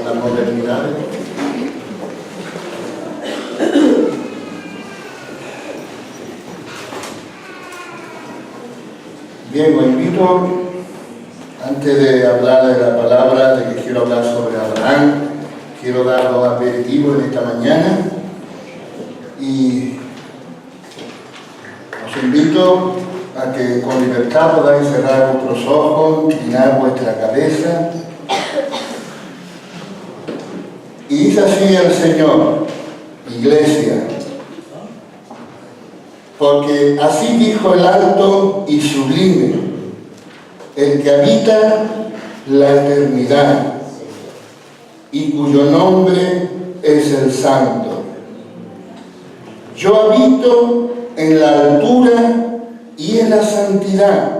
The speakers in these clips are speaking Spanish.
las modernidades. Bien, os invito, antes de hablar de la palabra, de que quiero hablar sobre Abraham, quiero dar dos aperitivos en esta mañana y os invito a que con libertad podáis cerrar vuestros ojos, inclinar vuestra cabeza y dice así el Señor, Iglesia, porque así dijo el alto y sublime, el que habita la eternidad y cuyo nombre es el Santo. Yo habito en la altura y en la santidad,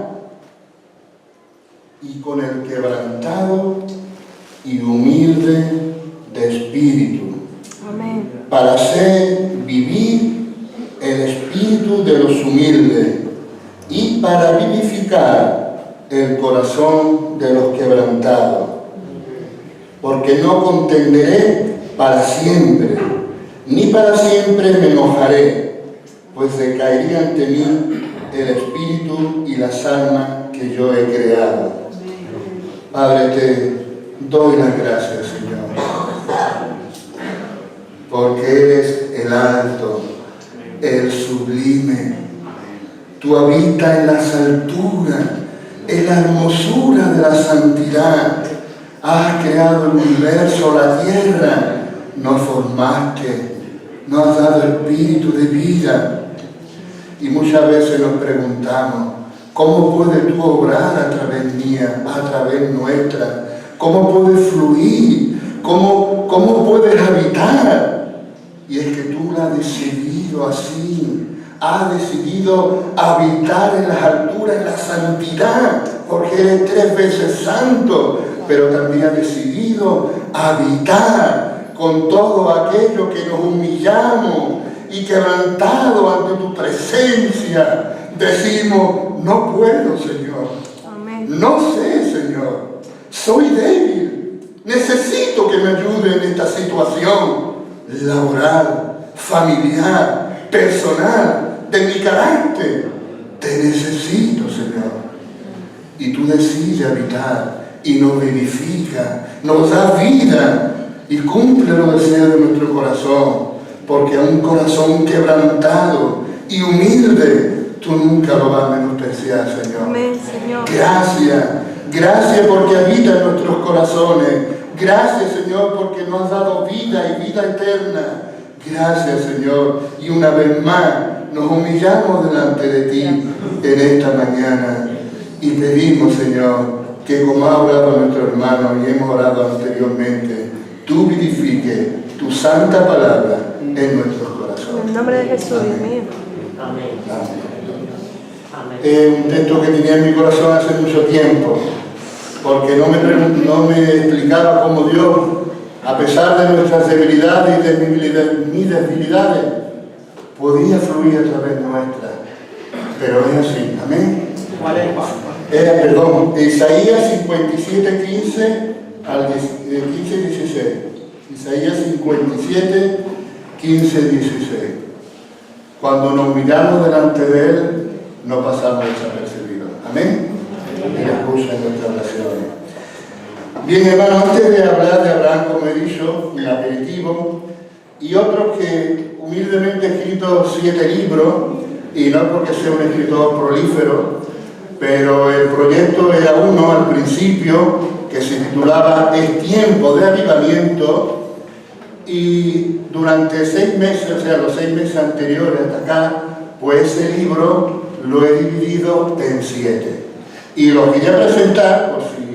y con el quebrantado y humilde de espíritu, amén, para hacer vivir el espíritu de los humildes y para vivificar el corazón de los quebrantados. Porque no contenderé para siempre, ni para siempre me enojaré, pues decaería ante mí el espíritu y las almas que yo he creado. Padre, te doy las gracias, Señor, porque eres el alto, el sublime. Tú habitas en las alturas, en la hermosura de la santidad. Has creado el universo, la tierra, nos formaste, nos has dado espíritu de vida. Y muchas veces nos preguntamos, ¿cómo puedes tú obrar a través mía, a través nuestra? ¿Cómo puedes fluir? ¿Cómo puedes habitar? Y es que tú lo has decidido así. Has decidido habitar en las alturas, en la santidad, porque eres 3 veces santo, pero también has decidido habitar con todo aquello que nos humillamos y quebrantado ante tu presencia, decimos, no puedo, Señor. Amén. No sé, Señor. Soy débil. Necesito que me ayude en esta situación laboral, familiar, personal, de mi carácter. Te necesito, Señor. Y tú decides habitar y nos vivifica, nos da vida y cumple los deseos de nuestro corazón. Porque a un corazón quebrantado y humilde, tú nunca lo vas a menospreciar, Señor. Amén, Señor. Gracias porque habita en nuestros corazones. Gracias, Señor, porque nos has dado vida y vida eterna. Gracias, Señor. Y una vez más, nos humillamos delante de ti en esta mañana. Y pedimos, Señor, que como ha orado nuestro hermano y hemos orado anteriormente, tú vivifiques tu santa palabra en nuestros corazones. En el nombre de Jesús, Dios mío. Amén. Un texto que tenía en mi corazón hace mucho tiempo, porque no me explicaba cómo Dios, a pesar de nuestras debilidades y de mis debilidades, podía fluir a través nuestra. Pero es así. Amén. ¿Cuál es? Isaías 57, 15 al 15, 16. Isaías 57, 15, 16. Cuando nos humillamos delante de Él, no pasamos desapercibidos. Amén. Y escucha en nuestras oraciones. Bien, hermano, antes de hablar de Abraham, como he dicho, el aperitivo, y otro que humildemente he escrito 7 libros, y no porque sea un escritor prolífero, pero el proyecto era uno al principio que se titulaba Es tiempo de avivamiento, y durante 6 meses, o sea, los 6 meses anteriores hasta acá, pues ese libro lo he dividido en 7. Y lo quería presentar, por si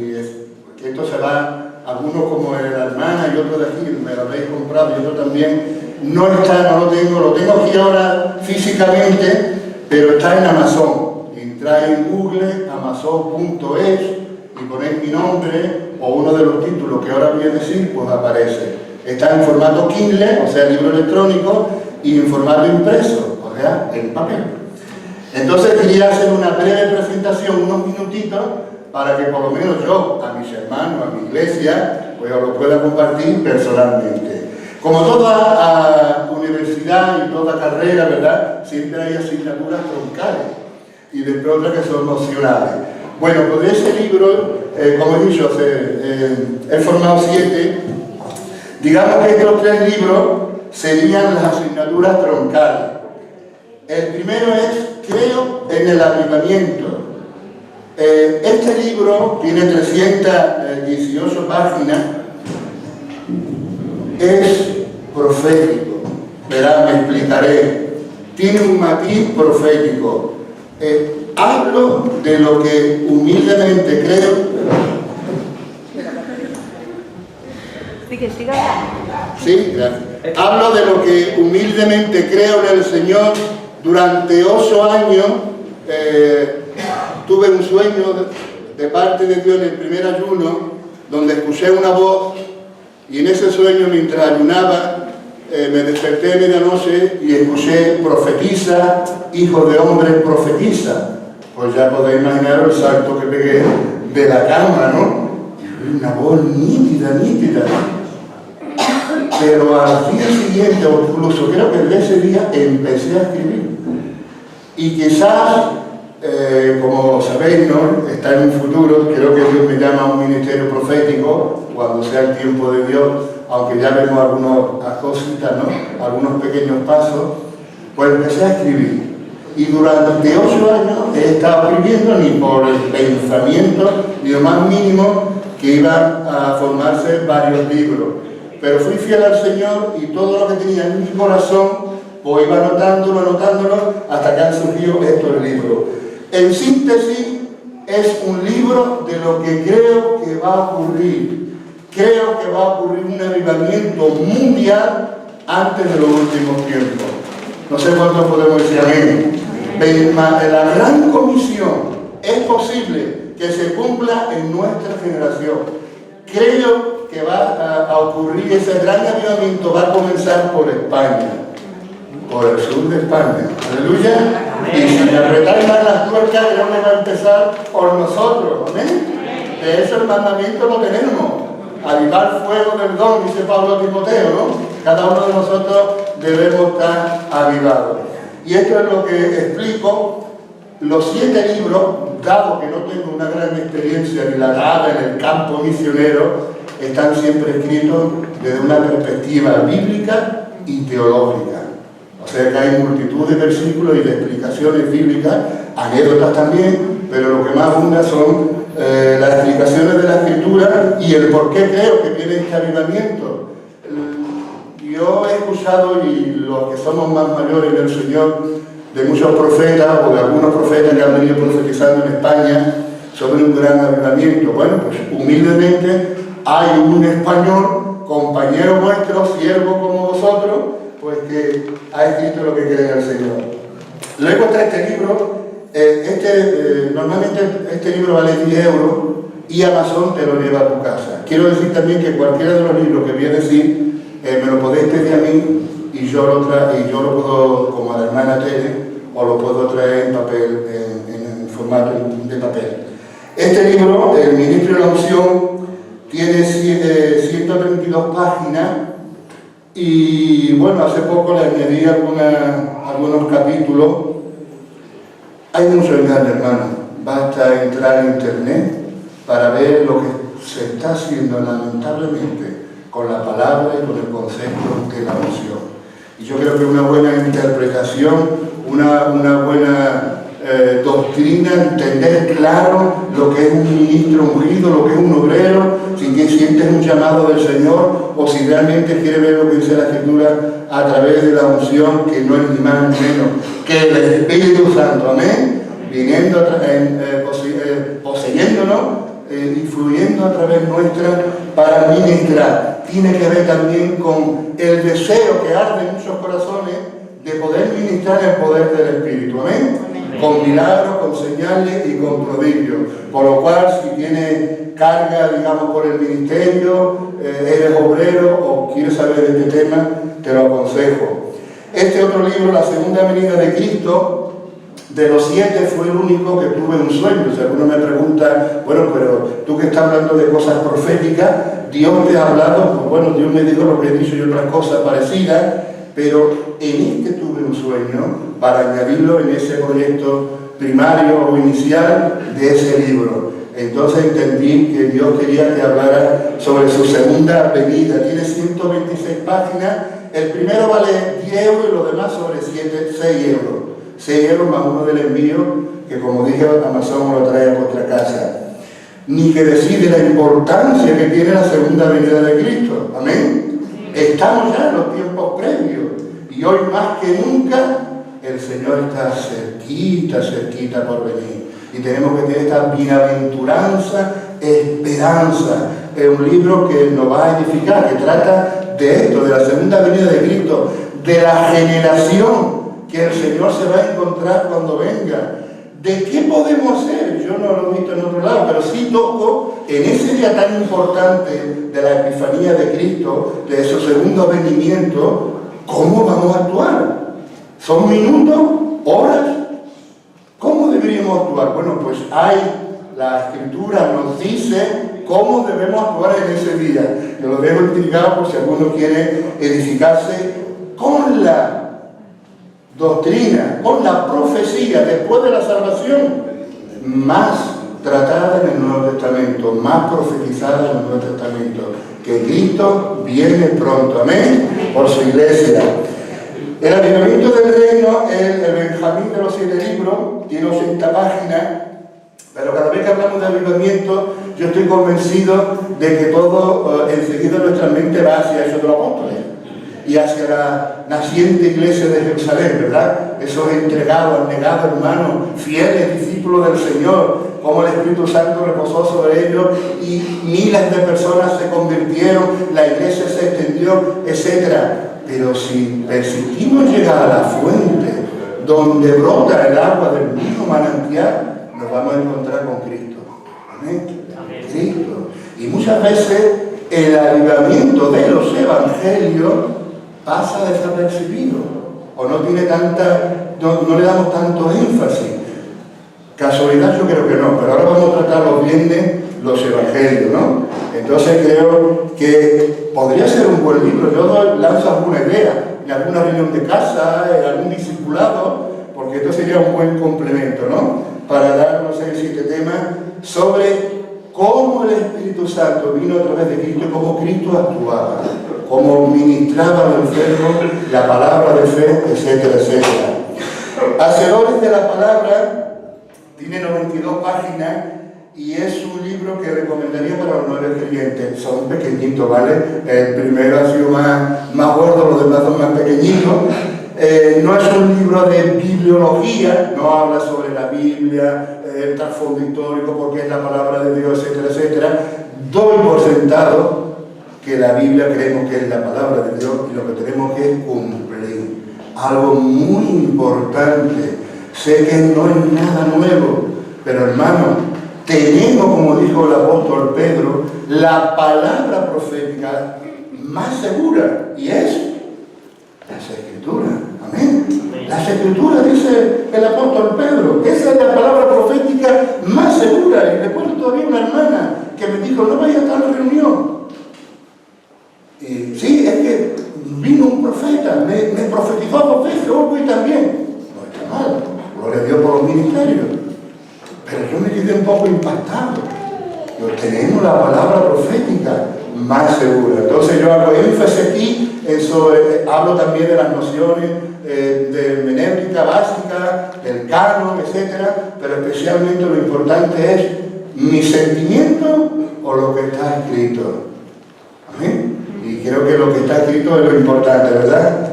que esto se va, algunos como la hermana y otros de aquí, me lo habréis comprado, y otro también, no está, no lo tengo aquí ahora físicamente, pero está en Amazon. Entráis en Google, amazon.es, y ponéis mi nombre o uno de los títulos que ahora voy a decir, pues aparece. Está en formato Kindle, o sea, libro electrónico, y en formato impreso, o sea, en papel. Entonces quería hacer una breve presentación, unos minutitos, para que por lo menos yo, a mis hermanos, a mi iglesia, pues os lo pueda compartir personalmente. Como toda universidad y toda carrera, ¿verdad? Siempre hay asignaturas troncales y después otras que son opcionales. Bueno, pues de ese libro, como he dicho, he formado 7. Digamos que estos 3 libros serían las asignaturas troncales. El primero es Creo en el avivamiento. Este libro tiene 318 páginas. Es profético. Verá, me explicaré. Tiene un matiz profético. Hablo de lo que humildemente creo. Sí, gracias. Hablo de lo que humildemente creo en el Señor. Durante 8 años tuve un sueño de parte de Dios en el primer ayuno, donde escuché una voz, y en ese sueño, mientras ayunaba, me desperté a medianoche y escuché: profetiza, hijo de hombre, profetiza. Pues ya podéis imaginar el salto que pegué de la cama, ¿no? Una voz nítida, nítida. Pero al día siguiente, o incluso creo que de ese día, empecé a escribir. Y quizás, como sabéis, ¿no? Está en un futuro, creo que Dios me llama a un ministerio profético, cuando sea el tiempo de Dios, aunque ya vemos algunas cositas, ¿no? Algunos pequeños pasos, pues empecé a escribir. Y durante 8 años he estado escribiendo, ni por el pensamiento, ni lo más mínimo, que iban a formarse varios libros. Pero fui fiel al Señor y todo lo que tenía en mi corazón, pues iba anotándolo, hasta que han surgido estos libros. En síntesis, es un libro de lo que creo que va a ocurrir. Creo que va a ocurrir un avivamiento mundial antes de los últimos tiempos. No sé cuánto podemos decir amén. La gran comisión es posible que se cumpla en nuestra generación. Creo que va a ocurrir ese gran avivamiento, va a comenzar por España, por el sur de España. Aleluya. Y sin apretar más las tuercas, creo que va a empezar por nosotros. ¿Amén? De eso el mandamiento lo tenemos. Avivar fuego del don, dice Pablo a Timoteo, ¿no? Cada uno de nosotros debemos estar avivados. Y esto es lo que explico. Los 7 libros, dado que no tengo una gran experiencia ni la nada en el campo misionero, están siempre escritos desde una perspectiva bíblica y teológica. O sea que hay multitud de versículos y de explicaciones bíblicas, anécdotas también, pero lo que más abunda son las explicaciones de la Escritura y el por qué creo que viene este avivamiento. Yo he escuchado, y los que somos más mayores del Señor, de muchos profetas o de algunos profetas que han venido profetizando en España sobre un gran avivamiento. Bueno, pues humildemente hay un español, compañero vuestro, siervo como vosotros, pues que ha escrito lo que cree el Señor. Luego está este libro. Normalmente este libro vale 10 euros y Amazon te lo lleva a tu casa. Quiero decir también que cualquiera de los libros que voy a decir, me lo podéis pedir a mí y yo lo puedo, como a la hermana Tere, o lo puedo traer en papel, en formato de papel. Este libro, El Ministro de la Unción, tiene 132 páginas y bueno, hace poco le añadí algunos capítulos. Hay mucho engaño, hermano. Basta entrar en internet para ver lo que se está haciendo lamentablemente con la palabra y con el concepto de la unción. Y yo creo que una buena interpretación, una buena doctrina, entender claro lo que es un ministro ungido, lo que es un obrero, si sientes un llamado del Señor o si realmente quiere ver lo que dice la Escritura a través de la unción, que no es ni más ni menos que el Espíritu Santo, amén, viniendo, poseyéndonos y fluyendo a través nuestra para ministrar. Tiene que ver también con el deseo que arde en muchos corazones de poder ministrar el poder del Espíritu, amén, con milagros, con señales y con prodigios. Por lo cual, si tienes carga, digamos, por el ministerio, eres obrero o quieres saber de este tema, te lo aconsejo. Este otro libro, La Segunda Venida de Cristo, De los 7 fue el único que tuve un sueño. Si alguno me pregunta, bueno, pero tú que estás hablando de cosas proféticas, Dios te ha hablado, pues bueno, Dios me dijo lo que he dicho y otras cosas parecidas, pero en este tuve un sueño para añadirlo en ese proyecto primario o inicial de ese libro. Entonces entendí que Dios quería que hablara sobre su segunda venida. Tiene 126 páginas, el primero vale 10 euros y los demás sobre 6 euros. 6 euros más uno del envío, que como dije, Amazon lo trae a vuestra casa. Ni que decir de la importancia que tiene la segunda venida de Cristo. Amén. Estamos ya en los tiempos previos y hoy más que nunca el Señor está cerquita por venir. Y tenemos que tener esta bienaventuranza, esperanza. Es un libro que nos va a edificar, que trata de esto, de la segunda venida de Cristo, de la generación que el Señor se va a encontrar cuando venga. ¿De qué podemos hacer? Yo no lo he visto en otro lado, pero sí toco en ese día tan importante de la Epifanía de Cristo, de su segundo venimiento, ¿cómo vamos a actuar? ¿Son minutos? ¿Horas? ¿Cómo deberíamos actuar? Bueno, pues la Escritura nos dice cómo debemos actuar en ese día. Yo lo dejo intrigado por si alguno quiere edificarse con la doctrina, con la profecía después de la salvación, más tratada en el Nuevo Testamento, más profetizada en el Nuevo Testamento, que Cristo viene pronto, amén, por su iglesia. El avivamiento del reino, el Benjamín de los 7 libros, tiene 80 páginas, pero cada vez que hablamos de avivamiento, yo estoy convencido de que todo enseguida nuestra mente va hacia Hechos de los Apóstoles y hacia la naciente iglesia de Jerusalén, ¿verdad? Esos entregados, abnegados hermanos, fieles discípulos del Señor, como el Espíritu Santo reposó sobre ellos y miles de personas se convirtieron, la iglesia se extendió, etc. Pero si persistimos llegar a la fuente donde brota el agua del mismo manantial, nos vamos a encontrar con Cristo. Amén. Cristo. Y muchas veces el avivamiento de los evangelios pasa desapercibido o no tiene no le damos tanto énfasis. Casualidad yo creo que no, pero ahora vamos a tratar los viernes los evangelios, ¿no? Entonces creo que podría ser un buen libro. Yo lanzo alguna idea en alguna reunión de casa, en algún discipulado, porque esto sería un buen complemento, ¿no? Para dar, no sé, 7 temas sobre cómo el Espíritu Santo vino a través de Cristo, cómo Cristo actuaba, cómo ministraba a los enfermos, la palabra de fe, etcétera, etcétera. Hacedores de la palabra, tiene 92 páginas y es un libro que recomendaría para los nuevos creyentes. Son pequeñitos, ¿vale? El primero ha sido más gordo, los demás son más pequeñitos. No es un libro de bibliología, no habla sobre la Biblia, el trasfondo histórico, porque es la palabra de Dios, etcétera, etcétera. Doy por sentado que la Biblia creemos que es la palabra de Dios y lo que tenemos que cumplir. Algo muy importante. Sé que no es nada nuevo, pero hermano, tenemos, como dijo el apóstol Pedro, la palabra profética más segura, y es las Escrituras. Amén. Las Escrituras, dice el apóstol Pedro, esa es la palabra profética más segura. Y recuerdo todavía una hermana que me dijo, no vaya a tal reunión. Sí, es que vino un profeta, me profetizó 2 veces, hoy voy también. No está mal, gloria a Dios por los ministerios. Pero yo me quedé un poco impactado. Tenemos la palabra profética más segura. Entonces yo hago énfasis aquí, hablo también de las nociones de hermenéutica básica, del canon, etcétera, pero especialmente lo importante es mi sentimiento o lo que está escrito. Amén. Y creo que lo que está escrito es lo importante, ¿verdad?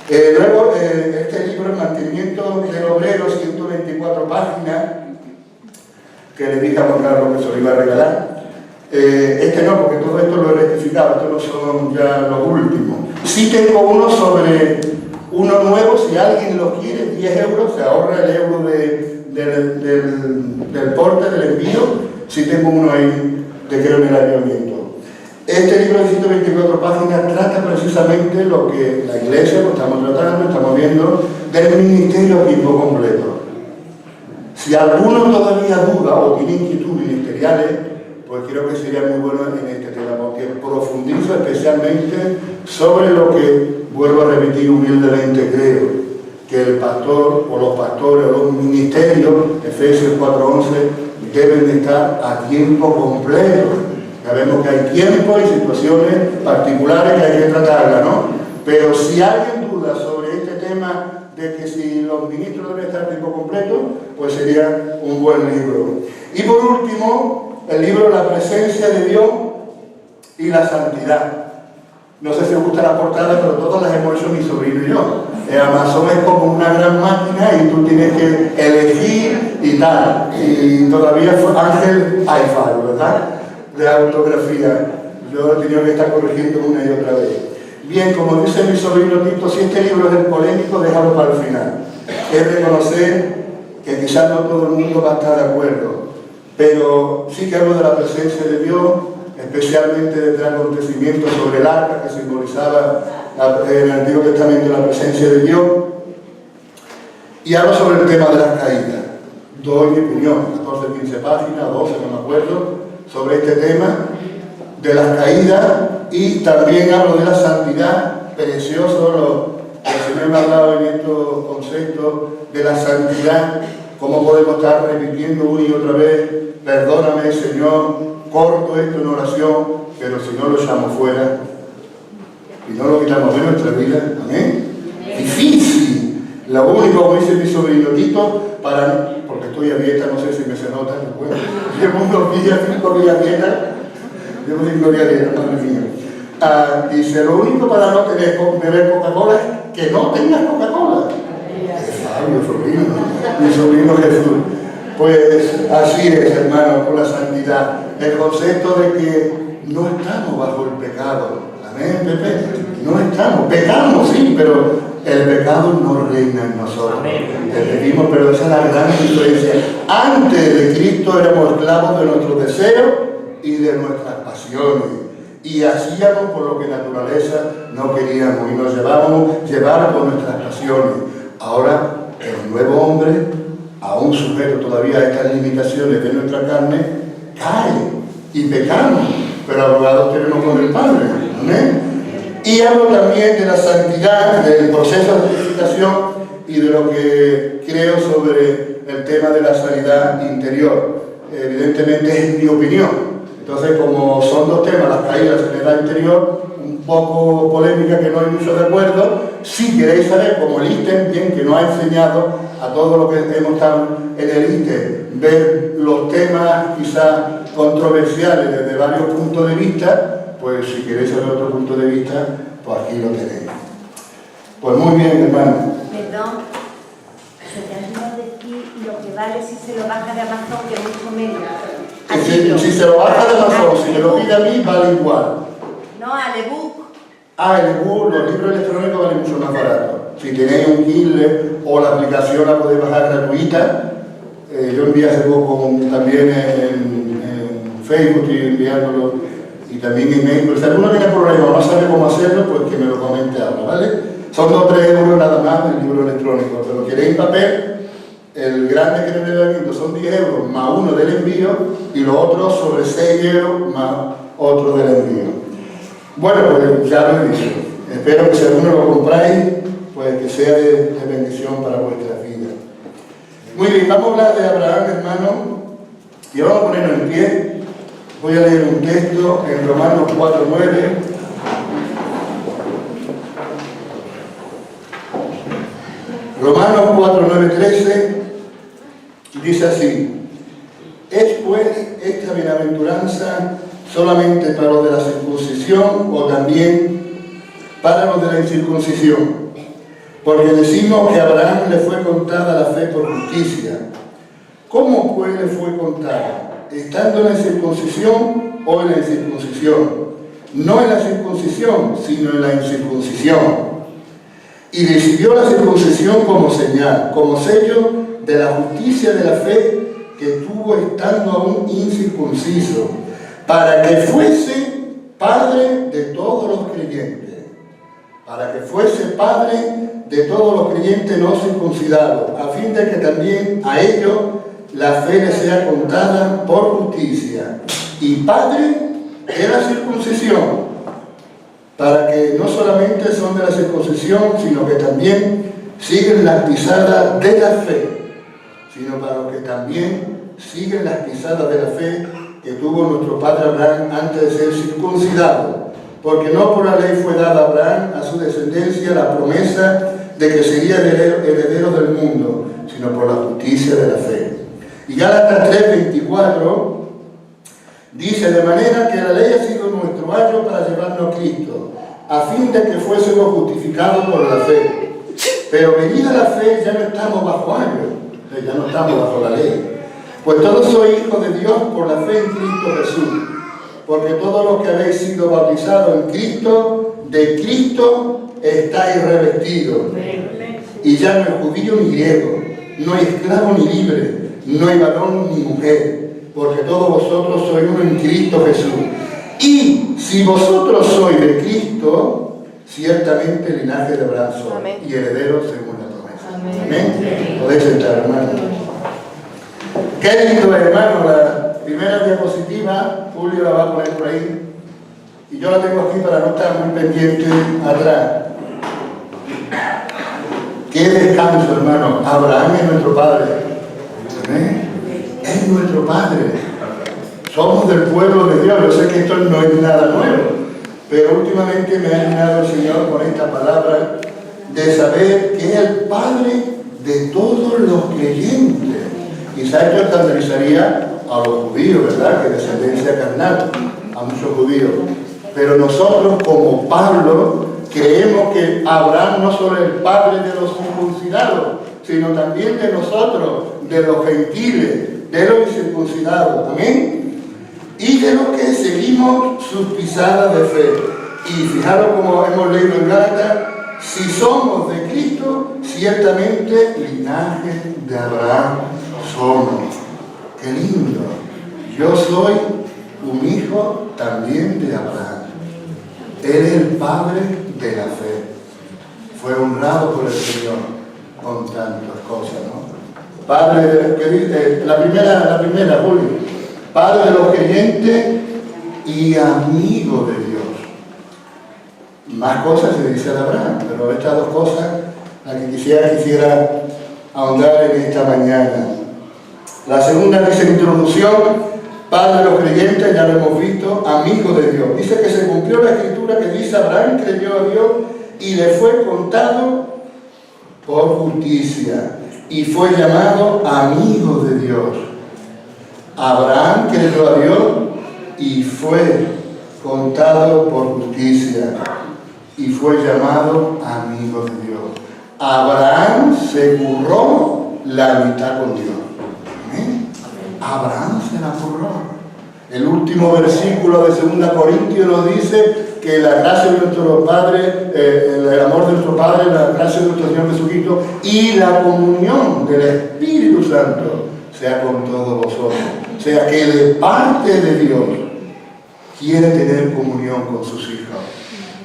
Luego, este libro, El mantenimiento del obrero, 124 páginas, que le dije a Juan Carlos que se lo iba a regalar. Este no, porque todo esto lo he rectificado, estos no son ya los últimos. Sí tengo uno nuevo, si alguien lo quiere, 10 euros, se ahorra el euro del porte, del envío. Sí tengo uno ahí de creo en el avivamiento. Este libro de 124 páginas trata precisamente lo que la iglesia, lo estamos tratando, estamos viendo, del ministerio a tiempo completo. Si alguno todavía duda o tiene inquietudes ministeriales, pues creo que sería muy bueno en este tema, porque profundizo especialmente sobre lo que, vuelvo a repetir humildemente, creo que el pastor o los pastores o los ministerios, Efesios 4:11, deben de estar a tiempo completo. Sabemos que hay tiempos y situaciones particulares que hay que tratarlas, ¿no? Pero si alguien duda sobre este tema de que si los ministros deben estar a tiempo completo, pues sería un buen libro. Y por último, el libro La presencia de Dios y la santidad. No sé si os gusta la portada, pero todas las hemos hecho mi sobrino y yo. Amazon es como una gran máquina y tú tienes que elegir y tal. Y todavía fue Ángel iFile, ¿verdad? De autografía. Yo he tenido que estar corrigiendo una y otra vez. Bien, como dice mi sobrino Tito, si este libro es el polémico, déjalo para el final. Es reconocer que quizás no todo el mundo va a estar de acuerdo, pero sí que hablo de la presencia de Dios, especialmente desde el acontecimiento sobre el arca que simbolizaba en el Antiguo Testamento la presencia de Dios, y hablo sobre el tema de las caídas. Doy mi opinión, 14, 15 páginas, 12, no me acuerdo, sobre este tema de las caídas, y también hablo de la santidad. Precioso lo que el Señor me ha hablado en estos conceptos de la santidad, cómo podemos estar repitiendo una y otra vez: perdóname, Señor, corto esto en oración, pero si no lo echamos fuera y no lo quitamos de nuestra vida, amén. Difícil. Lo único, como dice mi sobrino Tito, porque estoy a dieta, no sé si me se nota, bueno, llevo unos días, 5 días a dieta, llevo 5 días a dieta, madre mía. Dice, lo único para no beber Coca-Cola es que no tengas Coca-Cola. Es sabio, sobrino, mi sobrino Jesús. Pues así es, hermano, con la santidad. El concepto de que no estamos bajo el pecado. Amén, Pepe. No estamos. Pecamos, sí, pero el pecado no reina en nosotros. Repetimos, pero esa es la gran diferencia. Antes de Cristo éramos esclavos de nuestros deseos y de nuestras pasiones. Y hacíamos por lo que naturaleza no queríamos y nos llevábamos llevar por nuestras pasiones. Ahora, el nuevo hombre, aún sujeto todavía a estas limitaciones de nuestra carne, cae y pecamos, pero abogados tenemos con el Padre. ¿Amén? Y hablo también de la santidad, del proceso de justificación y de lo que creo sobre el tema de la sanidad interior. Evidentemente es mi opinión. Entonces, como son dos temas, las caídas en la interior, un poco polémica, que no hay mucho de acuerdo, si queréis saber, como el ISTE, bien que nos ha enseñado a todos los que hemos estado en el ISTE, ver los temas quizás controversiales desde varios puntos de vista, pues si queréis saber otro punto de vista, pues aquí lo tenéis. Pues muy bien, hermano. Perdón, se te ha olvidado decir lo que vale si se lo baja de Amazon, que mucho menos. Si se lo baja de Amazon, si me lo pide a mí, vale igual. No, al ebook. El ebook, los libros electrónicos valen mucho más barato. Si tenéis un Kindle o la aplicación la podéis bajar gratuita. Yo envié hace poco también en Facebook, estoy enviándolo, y también en email. Pero si alguno tiene problemas o no sabe cómo hacerlo, pues que me lo comente ahora, ¿vale? Son 2 o 3 euros nada más el libro electrónico. Pero queréis papel, el grande que le doy viendo son 10 euros más uno del envío, y los otros sobre 6 euros más otro del envío. Bueno, pues ya lo he dicho. Espero que si alguno lo compráis, pues que sea de bendición para vuestra vida. Muy bien, vamos a hablar de Abraham, hermano, y vamos a ponernos en pie. Voy a leer un texto en Romanos 4:9. Romanos 4:9-13 dice así: ¿es pues esta bienaventuranza solamente para los de la circuncisión o también para los de la incircuncisión? Porque decimos que a Abraham le fue contada la fe por justicia. ¿Cómo pues le fue contada? ¿Estando en la circuncisión o en la incircuncisión? No en la circuncisión, sino en la incircuncisión. Y recibió la circuncisión como señal, como sello de la justicia de la fe que tuvo estando aún incircunciso, para que fuese padre de todos los creyentes. Para que fuese padre de todos los creyentes no circuncidados, a fin de que también a ellos la fe le sea contada por justicia, y padre de la circuncisión, para que no solamente son de la circuncisión, sino que también siguen las pisadas de la fe, sino para los que también siguen las pisadas de la fe que tuvo nuestro padre Abraham antes de ser circuncidado, porque no por la ley fue dada a Abraham, a su descendencia, la promesa de que sería heredero del mundo, sino por la justicia de la fe. Y Gálatas 3:24 dice: de manera que la ley ha sido nuestro ayo para llevarnos a Cristo, a fin de que fuésemos justificados por la fe. Pero venida la fe, ya no estamos bajo ayo, ya no estamos bajo la ley. Pues todos sois hijos de Dios por la fe en Cristo Jesús. Porque todos los que habéis sido bautizados en Cristo, de Cristo estáis revestidos. Y ya no hay judío ni griego, no hay esclavo ni libre, no hay varón ni mujer, porque todos vosotros sois uno en Cristo Jesús. Y si vosotros sois de Cristo, ciertamente linaje de Abraham sois, y herederos según la promesa. Amén. Podéis sentar, hermano. Qué lindo, hermano, la primera diapositiva, Julio la va a poner por ahí, y yo la tengo aquí para no estar muy pendiente atrás. Qué descanso, hermano. Abraham es nuestro padre. ¿Eh? Es nuestro padre. Somos del pueblo de Dios. Yo sé que esto no es nada nuevo, pero últimamente me ha llenado el Señor con esta palabra de saber que es el padre de todos los creyentes. Quizá esto escandalizaría a los judíos, ¿verdad? Que es descendencia carnal, a muchos judíos. Pero nosotros, como Pablo, creemos que Abraham no solo es el padre de los circuncidados, sino también de nosotros, de los gentiles, de los incircuncidados. Amén. Y de los que seguimos sus pisadas de fe. Y fijaros como hemos leído en Gálatas: si somos de Cristo, ciertamente linaje de Abraham somos. ¡Qué lindo! Yo soy un hijo también de Abraham. Él es el padre de la fe. Fue honrado por el Señor con tantas cosas, ¿no? Padre, que dice, la primera, Julio. Padre de los creyentes y amigo de Dios. Más cosas se dice de Abraham, pero estas dos cosas las que quisiera ahondar en esta mañana. La segunda dice introducción: Padre de los creyentes, ya lo hemos visto, amigo de Dios. Dice que se cumplió la escritura que dice: Abraham creyó a Dios y le fue contado por justicia, y fue llamado amigo de Dios. Abraham creyó a Dios y fue contado por justicia, y fue llamado amigo de Dios. Abraham se curró la mitad con Dios. Abraham se la curró. El último versículo de 2 Corintios nos dice que la gracia de nuestro Padre, el amor de nuestro Padre, la gracia de nuestro Señor Jesucristo y la comunión del Espíritu Santo sea con todos vosotros. O sea que de parte de Dios quiere tener comunión con sus hijos.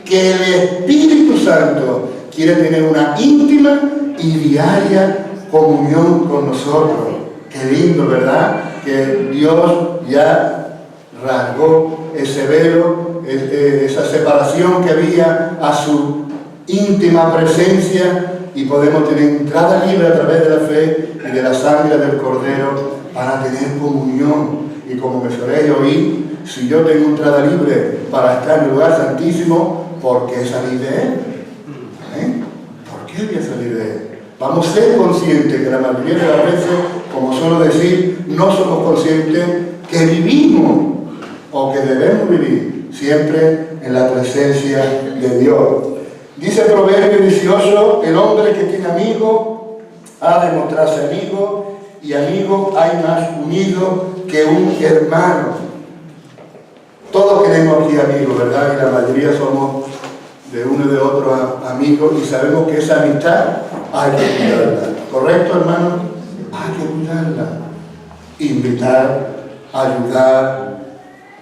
Que el Espíritu Santo quiere tener una íntima y diaria comunión con nosotros. Qué lindo, ¿verdad? Que Dios ya rasgó ese velo, esa separación que había a su íntima presencia, y podemos tener entrada libre a través de la fe y de la sangre del Cordero para tener comunión. Y como me soléis oír, si yo tengo entrada libre para estar en el lugar santísimo, ¿por qué salir de él? ¿Por qué voy a salir de él? Vamos a ser conscientes que la mayoría de las veces, como suelo decir, no somos conscientes que vivimos o que debemos vivir siempre en la presencia de Dios. Dice Proverbio 18: el hombre que tiene amigo ha de mostrarse amigo, y amigo hay más unido que un hermano. Todos queremos aquí amigos, ¿verdad? Y la mayoría somos de uno y de otro amigos, y sabemos que esa amistad hay que cuidarla. ¿Correcto, hermano? Hay que cuidarla. Invitar, ayudar,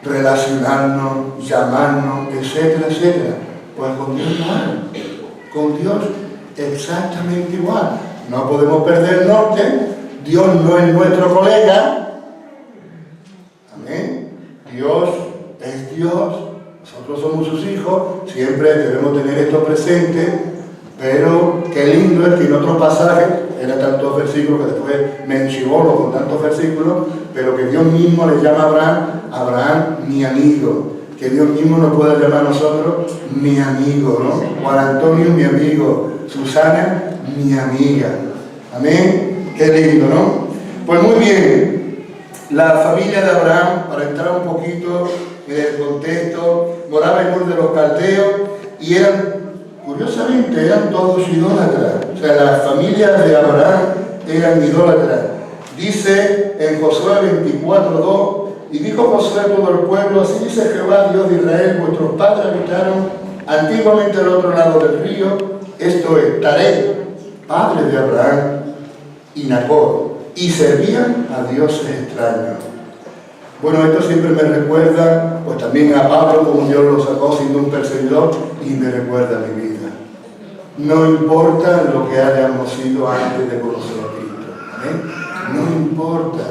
relacionarnos, llamarnos, etcétera, etcétera. Pues con Dios igual. Con Dios exactamente igual. No podemos perder el norte Dios no es nuestro colega. Amén. Dios es Dios. Nosotros somos sus hijos. Siempre debemos tener esto presente. Pero qué lindo es que en otros pasajes, eran tantos versículos que después me enchivolo con tantos versículos, pero que Dios mismo le llama a Abraham, mi amigo. Que Dios mismo nos pueda llamar a nosotros mi amigo, ¿no? Juan Antonio, mi amigo. Susana, mi amiga. Amén. Qué lindo, ¿no? Pues muy bien. La familia de Abraham, para entrar un poquito en el contexto, moraba en Ur de los Caldeos y curiosamente, eran todos idólatras. O sea, las familias de Abraham eran idólatras. Dice en Josué 24:2, y dijo Josué a todo el pueblo, así dice Jehová, Dios de Israel, vuestros padres habitaron antiguamente al otro lado del río, esto es, Taré, padre de Abraham y Nacor, y servían a dioses extraños. Bueno, esto siempre me recuerda, pues también a Pablo, como Dios lo sacó siendo un perseguidor, y me recuerda a mi vida. No importa lo que hayamos sido antes de conocer a Cristo. ¿Eh? No importa.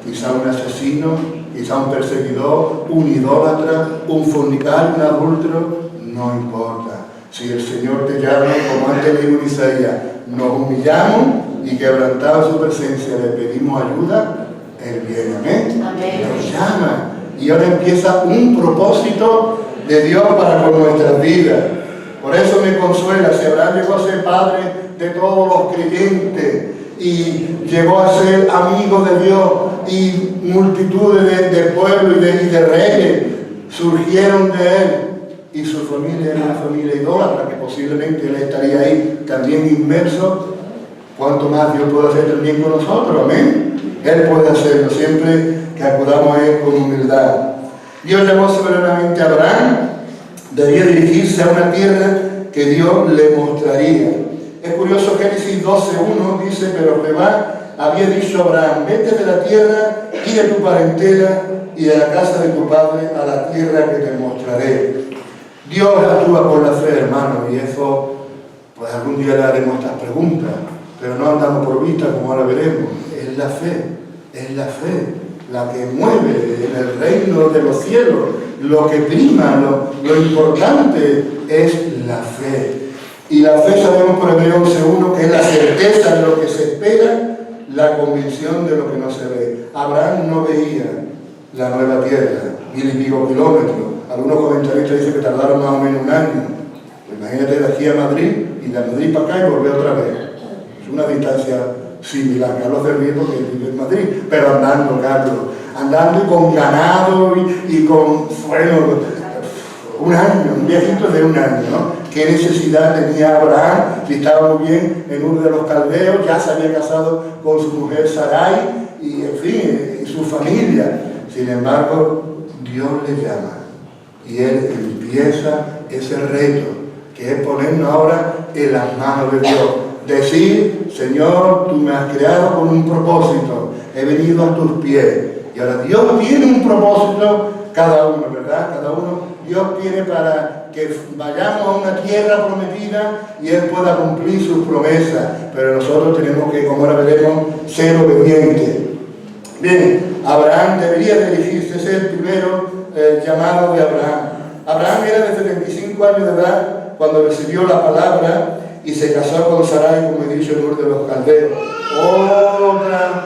Quizá un asesino, quizá un perseguidor, un idólatra, un fornicario, un adúltero, no importa. Si el Señor te llama, como antes dijo Isaías, nos humillamos y quebrantado su presencia, le pedimos ayuda, Él viene. Amén. Nos llama. Y ahora empieza un propósito de Dios para con nuestras vidas. Por eso me consuela, si Abraham llegó a ser padre de todos los creyentes y llegó a ser amigo de Dios y multitudes de pueblos y de reyes surgieron de él y su familia era una familia idólatra que posiblemente él estaría ahí también inmerso, ¿cuánto más Dios puede hacer también con nosotros? Amén. Él puede hacerlo siempre que acudamos a Él con humildad. Dios llamó soberanamente a Abraham, debía dirigirse a una tierra que Dios le mostraría. Es curioso, Génesis 12:1 dice, pero Jehová había dicho a Abraham, vete de la tierra y de tu parentela y de la casa de tu padre a la tierra que te mostraré. Dios actúa por la fe, hermano, y eso, pues algún día le haremos estas preguntas, pero no andamos por vista como ahora veremos. Es la fe la que mueve en el reino de los cielos. Lo que prima, lo importante es la fe. Y la fe sabemos por Hebreos 11:1 que es la certeza de lo que se espera, la convicción de lo que no se ve. Abraham no veía la nueva tierra, 1000 y pico kilómetros. Algunos comentaristas dicen que tardaron más o menos un año. Pues imagínate de aquí a Madrid y de Madrid para acá y volver otra vez. Es una distancia similar. Carlos del Río que vive en Madrid, pero andando, Carlos. Andando y con ganado y con, bueno, un año, un viajito de un año, ¿no? ¿Qué necesidad tenía Abraham? Si estaba muy bien en Ur de los Caldeos, ya se había casado con su mujer Sarai y, en fin, y su familia. Sin embargo, Dios le llama y él empieza ese reto, que es ponernos ahora en las manos de Dios. Decir, Señor, tú me has creado con un propósito, he venido a tus pies. Y ahora Dios tiene un propósito, cada uno, ¿verdad? Cada uno, Dios tiene para que vayamos a una tierra prometida y Él pueda cumplir sus promesas. Pero nosotros tenemos que, como ahora veremos, ser obedientes. Bien, Abraham debería dirigirse, ese es el primero llamado de Abraham. Abraham era de 75 años de edad cuando recibió la palabra y se casó con Sarai, como he dicho, en Ur de los Caldeos. Otra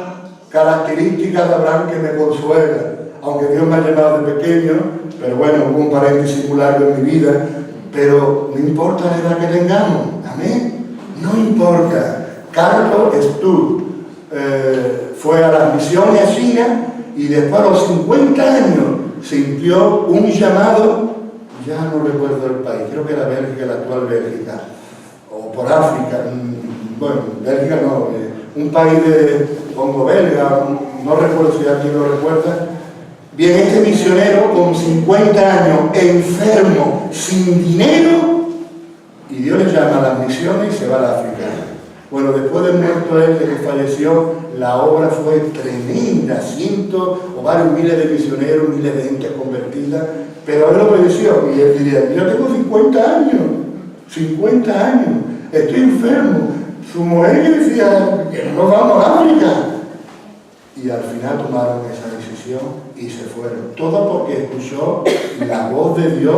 característica de Abraham que me consuela, aunque Dios me ha llamado de pequeño, pero bueno, hubo un paréntesis muy largo en mi vida, pero no importa la edad que tengamos, amén, no importa. Carlos Stubb fue a las misiones a China y después a los 50 años sintió un llamado, ya no recuerdo el país, creo que era Bélgica, la actual Bélgica, o por África, bueno, Bélgica no, un país de Congo belga, no recuerdo si alguien lo recuerda. Bien, este misionero con 50 años, enfermo, sin dinero, y Dios le llama a las misiones y se va a África. Bueno, después de muerto él, de que falleció, la obra fue tremenda, cientos o varios miles de misioneros, miles de gente convertida, pero él obedeció, y él diría, yo tengo 50 años, estoy enfermo. Su mujer que decía, que no nos vamos a África, Y al final tomaron esa decisión y se fueron. Todo porque escuchó la voz de Dios,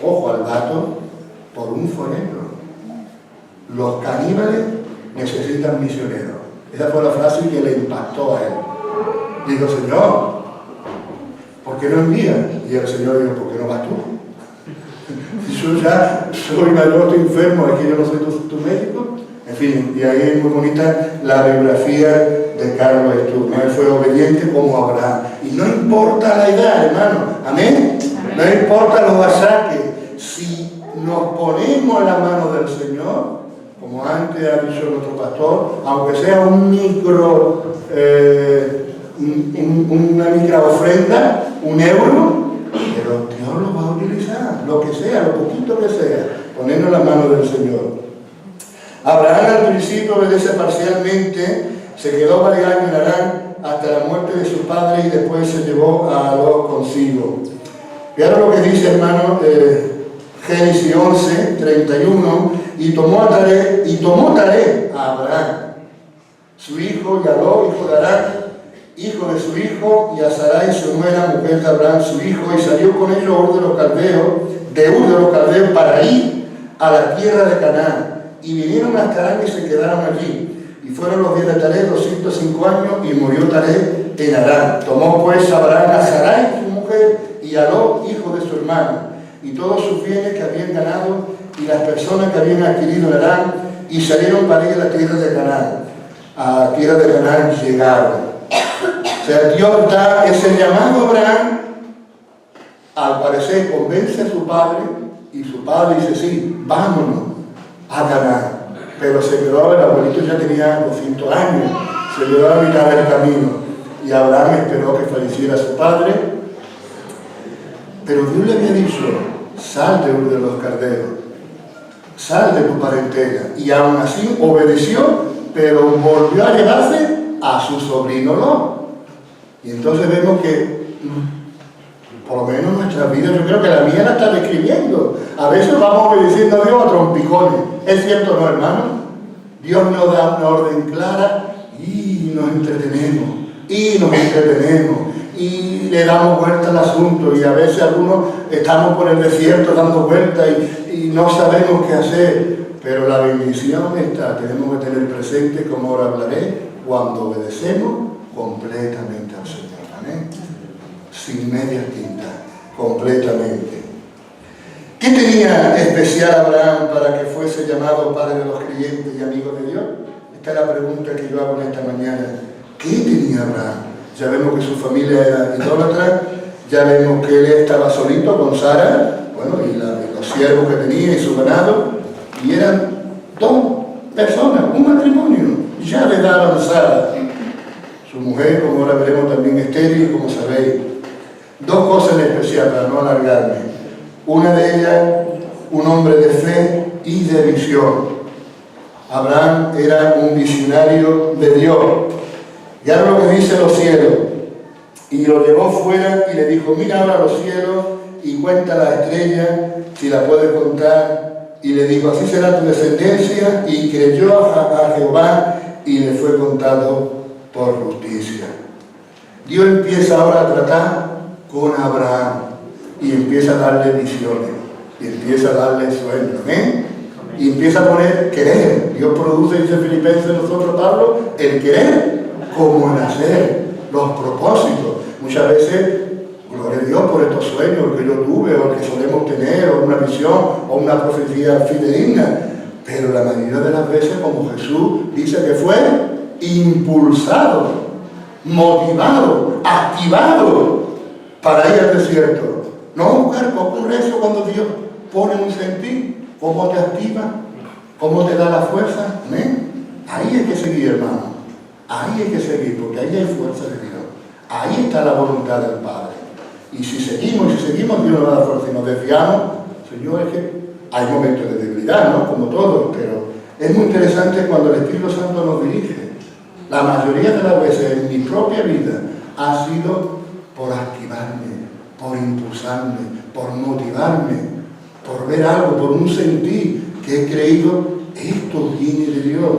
ojo al dato, por un forero. Los caníbales necesitan misioneros. Esa fue la frase que le impactó a él. Digo, Señor, ¿por qué no envías? Y el Señor dijo, ¿por qué no vas tú? Yo ya soy mayor, estoy enfermo, aquí yo no soy tu médico. En fin, y ahí es muy bonita la biografía de Carlos Sturz, ¿no? Él fue obediente como Abraham. Y no importa la edad, hermano, ¿amén? No importa los achaques. Si nos ponemos en la mano del Señor, como antes ha dicho nuestro pastor, aunque sea un micro, una micro ofrenda, un euro, pero Dios lo va a utilizar, lo que sea, lo poquito que sea, ponernos en la mano del Señor. Abraham al principio obedece parcialmente, se quedó varios años en Harán hasta la muerte de su padre y después se llevó a Lot consigo. Y ahora lo que dice, hermano, Génesis 11, 31, y tomó Taré a Abraham, su hijo, y a Lot, hijo de Harán, hijo de su hijo, y a Sarai, su nuera, mujer de Abraham, su hijo, y salió con ellos Ur de los Caldeos, para ir a la tierra de Canaán. Y vinieron hasta Harán y se quedaron allí. Y fueron los días de Taré 205 años y murió Taré en Harán. Tomó pues Abraham a Sarai, su mujer, y a Lot, hijo de su hermano, y todos sus bienes que habían ganado y las personas que habían adquirido en Harán, y salieron para ir a la tierra de Canaán. A la tierra de Canaán llegaron. O sea, Dios da ese llamado a Abraham, al parecer convence a su padre, y su padre dice, sí, vámonos a Canaán. Pero se quedó, el abuelito ya tenía 200 años, se quedó a mitad del camino, y Abraham esperó que falleciera su padre. Pero Dios le había dicho, sal de Ur de los Caldeos, sal de tu parentela, y aún así obedeció, pero volvió a llevarse a su sobrino Lot. Y entonces vemos que, por lo menos nuestra vida, yo creo que la mía la está describiendo. A veces vamos obedeciendo a Dios a trompicones. ¿Es cierto, no, hermano? Dios nos da una orden clara y nos entretenemos, y le damos vuelta al asunto, y a veces algunos estamos por el desierto dando vueltas y no sabemos qué hacer. Pero la bendición está, tenemos que tener presente, como ahora hablaré, cuando obedecemos completamente al Señor. Amén. Sin media tinta, completamente. ¿Qué tenía especial Abraham para que fuese llamado padre de los creyentes y amigo de Dios? Esta es la pregunta que yo hago en esta mañana. ¿Qué tenía Abraham? Ya vemos que su familia era idólatra, ya vemos que él estaba solito con Sara, bueno, y los siervos que tenía y su ganado, y eran dos personas, un matrimonio, ya le daban a Sara. Su mujer, como ahora veremos, también estéril, como sabéis. Dos cosas en especial, para no alargarme. Una de ellas, un hombre de fe y de visión. Abraham era un visionario de Dios. Y ahora lo que dice los cielos. Y lo llevó fuera y le dijo, mira ahora los cielos y cuenta las estrellas, si la puedes contar. Y le dijo, así será tu descendencia. Y creyó a Jehová y le fue contado por justicia. Dios empieza ahora a tratar con Abraham y empieza a darle visiones y empieza a darle sueños, ¿eh? Y empieza a poner querer. Dios produce, dice Filipenses nosotros, Pablo, el querer como el hacer, los propósitos. Muchas veces, gloria a Dios por estos sueños que yo tuve o que solemos tener, o una visión o una profecía fidedigna, pero la mayoría de las veces, como Jesús dice que fue impulsado, motivado, activado para ir al desierto. No buscar cómo ocurre eso cuando Dios pone un sentir, cómo te activa, cómo te da la fuerza. Ahí hay que seguir, hermano. Ahí hay que seguir, porque ahí hay fuerza de Dios. Ahí está la voluntad del Padre. Y si seguimos, Dios nos da la fuerza. Si nos desviamos, Señor, es que hay momentos de debilidad, ¿no? Como todos, pero es muy interesante cuando el Espíritu Santo nos dirige. La mayoría de las veces en mi propia vida ha sido por activarme, por impulsarme, por motivarme, por ver algo, por un sentir que he creído, esto viene de Dios.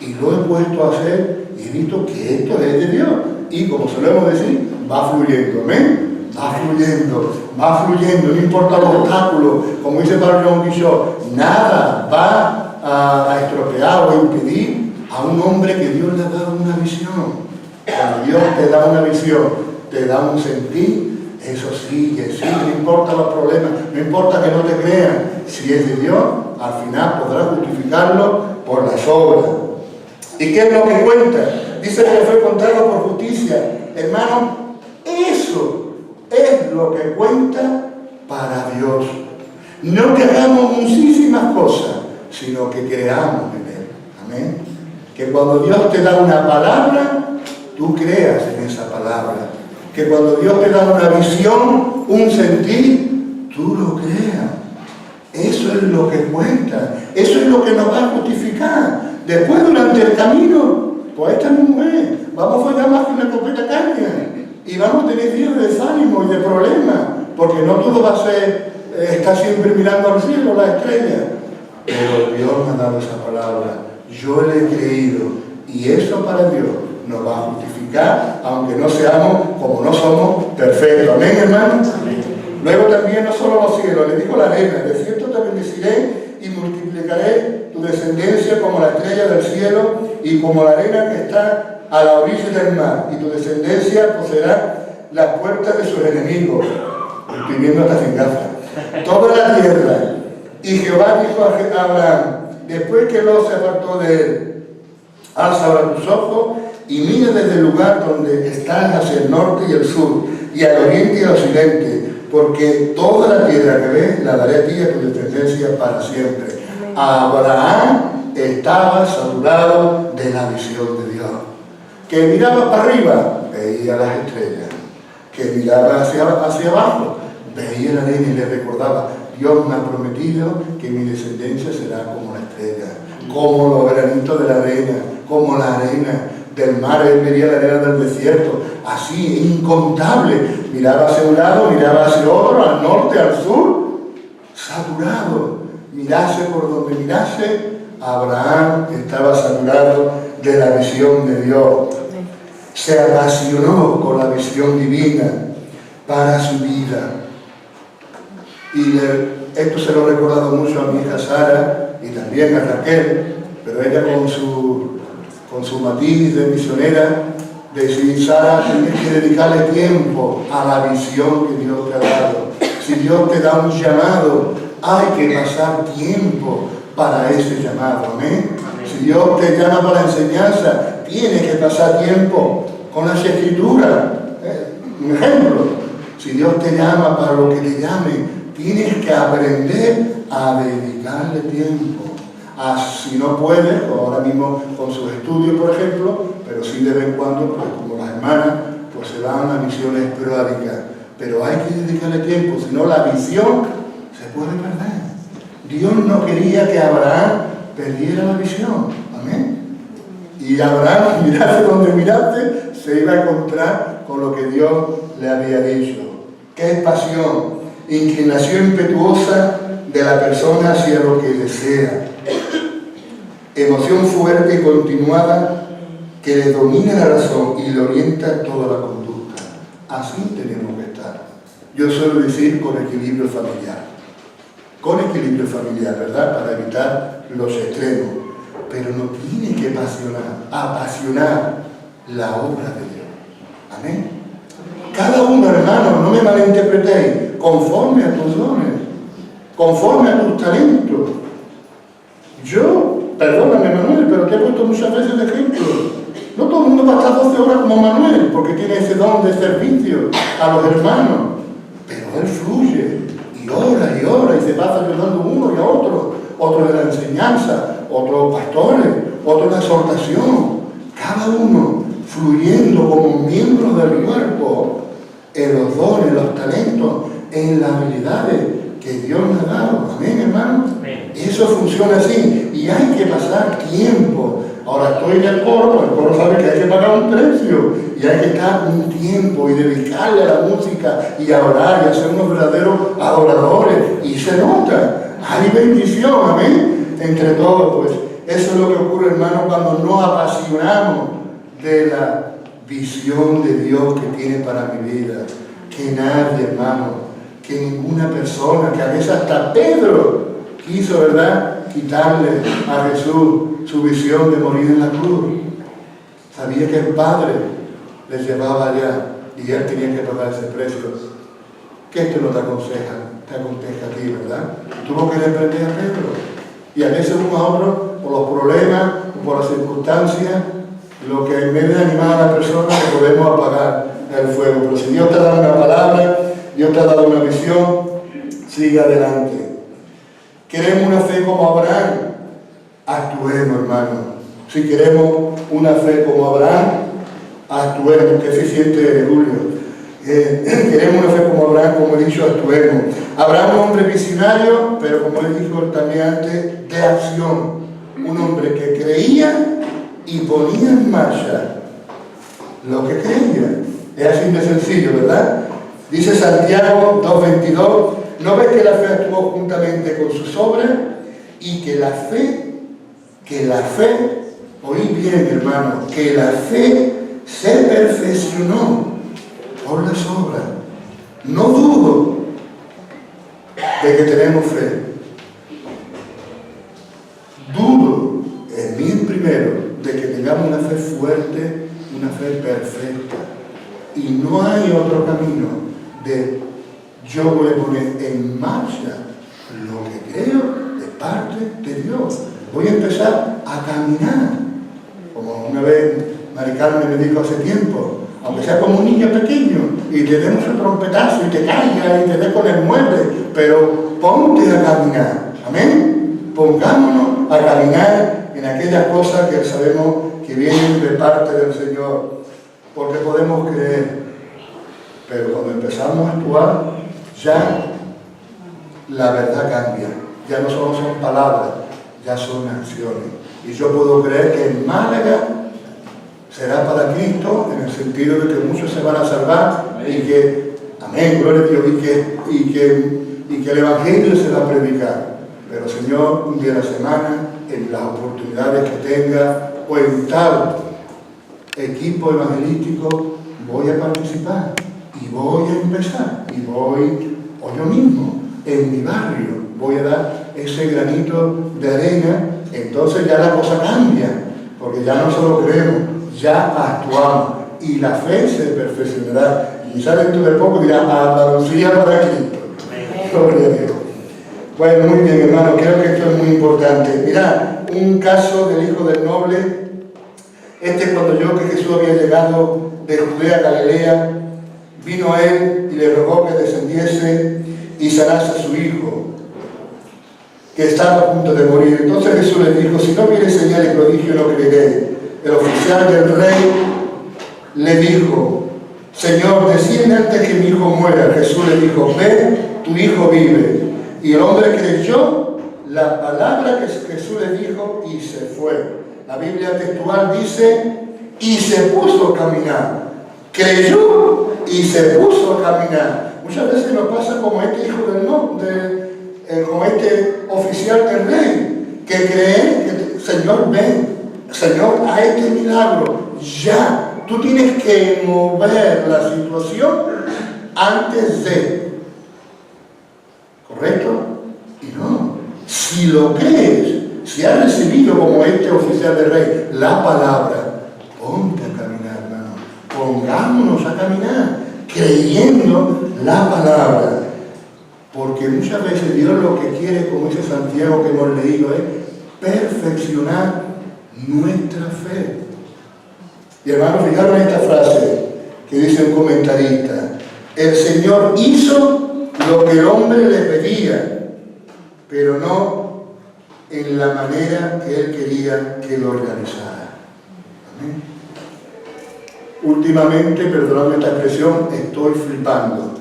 Y lo he puesto a hacer y espíritu que esto es de Dios. Y como solemos decir, va fluyendo, amén. Va fluyendo, no importa los obstáculos, como dice Padre John Bishop, nada va a estropear o impedir a un hombre que Dios le ha dado una visión. Cuando Dios te da una visión, te da un sentir, eso sigue, no importa los problemas, no importa que no te crean, si es de Dios, al final podrás justificarlo por las obras. ¿Y qué es lo que cuenta? Dice que fue contado por justicia. Hermano, eso es lo que cuenta para Dios. No que hagamos muchísimas cosas, sino que creamos en Él. Amén. Que cuando Dios te da una palabra, tú creas en esa palabra. Que cuando Dios te da una visión, un sentir, tú lo creas. Eso es lo que cuenta. Eso es lo que nos va a justificar. Después, durante el camino, pues esta misma es. Vamos a fallar más que una completa caña. Y vamos a tener días de desánimo y de problemas. Porque no todo va a ser estar siempre mirando al cielo, las estrellas. Pero Dios me ha dado esa palabra. Yo le he creído. Y eso para Dios nos va a justificar, aunque no seamos, como no somos, perfectos. Amén, hermanos. Luego también no solo los cielos, le dijo la arena, de cierto te bendeciré y multiplicaré tu descendencia como la estrella del cielo y como la arena que está a la orilla del mar, y tu descendencia poseerá las puertas de sus enemigos. Estoy viendo hasta sin gafas. Toda la tierra. Y Jehová dijo a Abraham, después que Lot se apartó de él, alza ahora tus ojos y mira desde el lugar donde están hacia el norte y el sur, y al oriente y al occidente, porque toda la tierra que ves la daré a ti y a tu descendencia para siempre. Abraham estaba saturado de la visión de Dios. Que miraba para arriba, veía las estrellas. Que miraba hacia abajo, veía la arena y le recordaba, Dios me ha prometido que mi descendencia será como la estrella, como los granitos de la arena, como la arena del mar. Él veía la arena del desierto, así, incontable. Miraba hacia un lado, miraba hacia otro, al norte, al sur, saturado. Mirase por donde mirase, Abraham estaba saturado de la visión de Dios. Se apasionó con la visión divina para su vida. Y esto se lo he recordado mucho a mi hija Sara y también a Raquel, pero ella con su matiz de misionera, decir, Sara, tienes que dedicarle tiempo a la visión que Dios te ha dado. Si Dios te da un llamado, hay que pasar tiempo para ese llamado. ¿Amén? Si Dios te llama para la enseñanza, tienes que pasar tiempo con las escrituras. Un ejemplo, si Dios te llama para lo que te llame, tienes que aprender a dedicarle tiempo. Si no puedes, ahora mismo con sus estudios, por ejemplo, pero sí de vez en cuando, pues como las hermanas, pues se van a misiones esporádicas. Pero hay que dedicarle tiempo, si no la visión se puede perder. Dios no quería que Abraham perdiera la visión. Amén. Y Abraham, mirase donde mirase, se iba a encontrar con lo que Dios le había dicho. ¿Qué es pasión? Inclinación impetuosa de la persona hacia lo que desea. Emoción fuerte y continuada que le domina la razón y le orienta toda la conducta. Así tenemos que estar. Yo suelo decir con equilibrio familiar. Con equilibrio familiar, ¿verdad? Para evitar los extremos. Pero no tiene que apasionar la obra de Dios. Amén. Cada uno, hermano, no me malinterpretéis, conforme a tus dones, conforme a tus talentos. Yo, perdóname Manuel, pero te he puesto muchas veces de ejemplo. No todo el mundo va a estar 12 horas como Manuel, porque tiene ese don de servicio a los hermanos. Pero él fluye, y ora, y se pasa ayudando uno y a otro. Otro de la enseñanza, otros pastores, otro de la exhortación. Cada uno fluyendo como miembros del cuerpo en los dones, en los talentos, en las habilidades que Dios nos ha dado. Amén, hermano. Eso funciona así y hay que pasar tiempo. Ahora estoy en el coro sabe que hay que pagar un precio y hay que estar un tiempo y dedicarle a la música y a orar y a ser unos verdaderos adoradores, y se nota, hay bendición, amén, entre todos. Pues eso es lo que ocurre, hermano, cuando nos apasionamos de la visión de Dios que tiene para mi vida. Que nadie, hermano, que ninguna persona, que a veces hasta Pedro quiso, ¿verdad?, quitarle a Jesús su visión de morir en la cruz. Sabía que el Padre les llevaba allá y él tenía que pagar ese precio. ¿Qué esto no te aconseja a ti, verdad? Tuvo que reprender a Pedro. Y a veces uno a otro, por los problemas, por las circunstancias, lo que en vez de animar a la persona, le podemos apagar el fuego. Pero si Dios te ha dado una palabra, Dios te ha dado una visión, sigue adelante. ¿Queremos una fe como Abraham? Actuemos, hermano. Si queremos una fe como Abraham, actuemos. Qué eficiente eres, Julio. Queremos una fe como Abraham, como he dicho, actuemos. Abraham es un hombre visionario, pero como él dijo también antes, de acción. Un hombre que creía y ponía en marcha lo que creía. Es así de sencillo, ¿verdad? Dice Santiago 2:22, ¿no ves que la fe actuó juntamente con sus obras? Y que la fe, oí bien, hermano, que la fe se perfeccionó por las obras. No dudo de que tenemos fe. Dudo, en mí primero, de que tengamos una fe fuerte, una fe perfecta. Y no hay otro camino de yo voy a poner en marcha lo que creo de parte de Dios. Voy a empezar a caminar. Como una vez Mari Carmen me dijo hace tiempo, aunque sea como un niño pequeño, y te demos un trompetazo y te caiga y te dé con el mueble, pero ponte a caminar. Amén. Pongámonos a caminar en aquellas cosas que sabemos que vienen de parte del Señor, porque podemos creer, pero cuando empezamos a actuar, ya la verdad cambia. Ya no solo son palabras, ya son acciones. Y yo puedo creer que en Málaga será para Cristo, en el sentido de que muchos se van a salvar, y que, amén, gloria a Dios, y que el Evangelio se va a predicar. Pero Señor, un día a la semana, en las oportunidades que tenga, o en tal equipo evangelístico, voy a participar, y voy a empezar, o yo mismo, en mi barrio, voy a dar ese granito de arena. Entonces ya la cosa cambia, porque ya no solo creemos, ya actuamos, y la fe se perfeccionará. Y ya dentro de poco dirá, Andalucía para Cristo. Gloria a Dios. Bueno, muy bien, hermano, creo que esto es muy importante. Mirad, un caso del hijo del noble. Cuando oyó que Jesús había llegado de Judea a Galilea, vino a él y le rogó que descendiese y sanase a su hijo, que estaba a punto de morir. Entonces Jesús le dijo, si no viene señal y prodigio, no creeré. El oficial del rey le dijo, Señor, desciende antes que mi hijo muera. Jesús le dijo, ve, tu hijo vive. Y el hombre creyó la palabra que Jesús le dijo y se fue. La Biblia textual dice, y se puso a caminar. Creyó y se puso a caminar. Muchas veces nos pasa como este hijo como este oficial del rey, que cree que, Señor, ven, Señor, a este milagro, ya. Tú tienes que mover la situación antes de. ¿Correcto? Y no. Si lo crees, si has recibido como este oficial del rey la palabra, ponte a caminar, hermano. Pongámonos a caminar, creyendo la palabra. Porque muchas veces Dios lo que quiere, como dice Santiago que hemos leído, es perfeccionar nuestra fe. Y hermanos, fijaros en esta frase que dice un comentarista: el Señor hizo lo que el hombre le pedía, pero no en la manera que él quería que lo realizara. ¿Amén? Últimamente, perdonadme esta expresión, estoy flipando,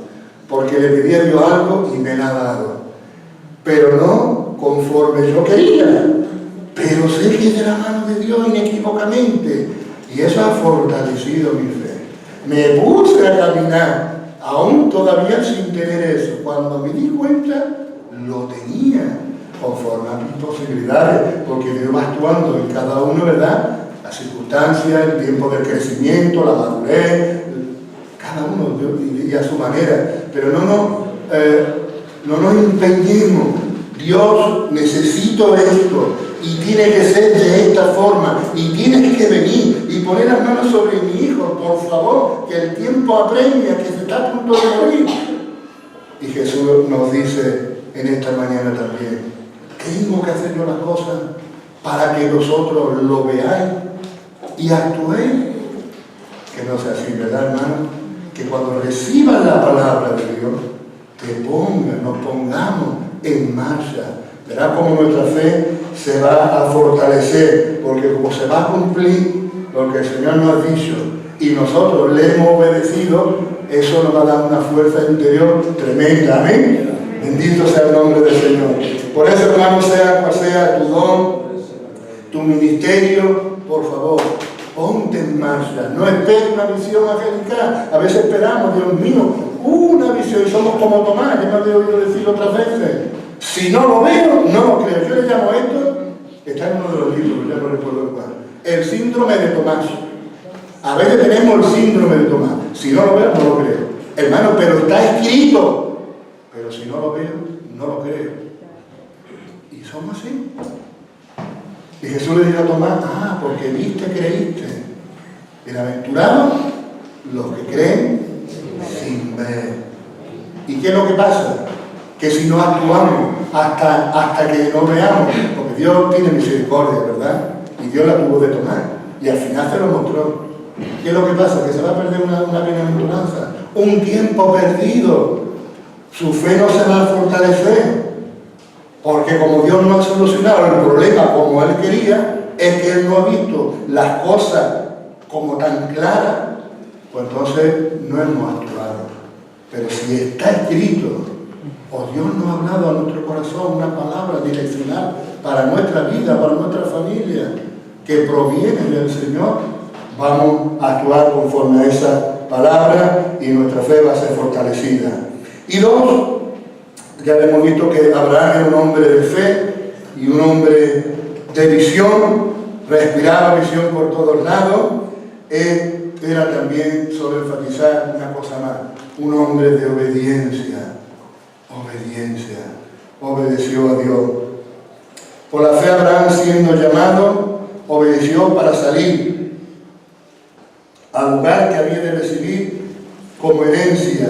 porque le pedí a Dios algo y me lo ha dado, pero no conforme yo quería, pero sé que es de la mano de Dios inequívocamente, y eso ha fortalecido mi fe. Me puse a caminar, aún todavía sin tener eso. Cuando me di cuenta, lo tenía, conforme a mis posibilidades, porque Dios va actuando en cada uno, ¿verdad?, las circunstancias, el tiempo del crecimiento, la madurez, cada uno y a su manera, pero no nos empeñemos. Dios, necesito esto y tiene que ser de esta forma y tienes que venir y poner las manos sobre mi hijo, por favor, que el tiempo apremia, que se está a punto de morir. Y Jesús nos dice en esta mañana también, tengo que hacer yo las cosas para que vosotros lo veáis y actuéis. Que no sea así, ¿verdad, hermano? Que cuando recibas la palabra de Dios, nos pongamos en marcha. Verá cómo nuestra fe se va a fortalecer, porque como se va a cumplir lo que el Señor nos ha dicho y nosotros le hemos obedecido, eso nos va a dar una fuerza interior tremenda. Amén. Bendito sea el nombre del Señor. Por eso, hermano, sea cual sea tu don, tu ministerio, por favor, ponte en marcha. No esperes una visión angelical. A veces esperamos, Dios mío, una visión y somos como Tomás, que me he oído decir otras veces. Si no lo veo, no lo creo. Yo le llamo esto, está en uno de los libros, ya no recuerdo cuál, el síndrome de Tomás. A veces tenemos el síndrome de Tomás. Si no lo veo, no lo creo. Hermano, pero está escrito. Pero si no lo veo, no lo creo. Y somos así. Y Jesús le dijo a Tomás, porque viste, creíste. Bienaventurados los que creen sin ver. ¿Y qué es lo que pasa? Que si no actuamos hasta que no veamos, porque Dios tiene misericordia, ¿verdad? Y Dios la tuvo de tomar. Y al final se lo mostró. ¿Qué es lo que pasa? Que se va a perder una bienaventuranza. Un tiempo perdido. Su fe no se va a fortalecer. Porque como Dios no ha solucionado el problema como Él quería, es que Él no ha visto las cosas como tan claras, pues entonces no hemos actuado. Pero si está escrito, o Dios nos ha hablado a nuestro corazón una palabra direccional para nuestra vida, para nuestra familia, que proviene del Señor, vamos a actuar conforme a esa palabra y nuestra fe va a ser fortalecida. Y dos, ya hemos visto que Abraham era un hombre de fe y un hombre de visión, respiraba visión por todos lados. Era también, solo enfatizar una cosa más, un hombre de obediencia. Obedeció a Dios. Por la fe Abraham, siendo llamado, obedeció para salir al lugar que había de recibir como herencia,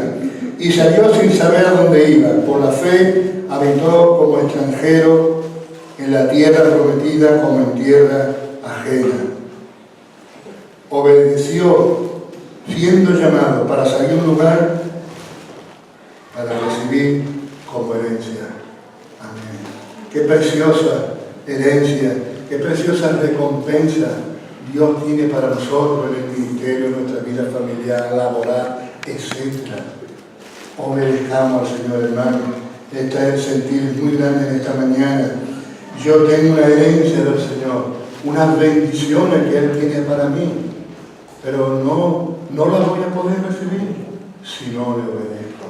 y salió sin saber a dónde iba. Por la fe habitó como extranjero en la tierra prometida, como en tierra ajena. Obedeció siendo llamado para salir a un lugar para recibir como herencia. Amén. Qué preciosa herencia, qué preciosa recompensa Dios tiene para nosotros en el ministerio, en nuestra vida familiar, laboral, etc. Obedezcamos al Señor, hermano. Este es el sentir muy grande en esta mañana. Yo tengo una herencia del Señor, unas bendiciones que Él tiene para mí, pero no las voy a poder recibir si no le obedezco,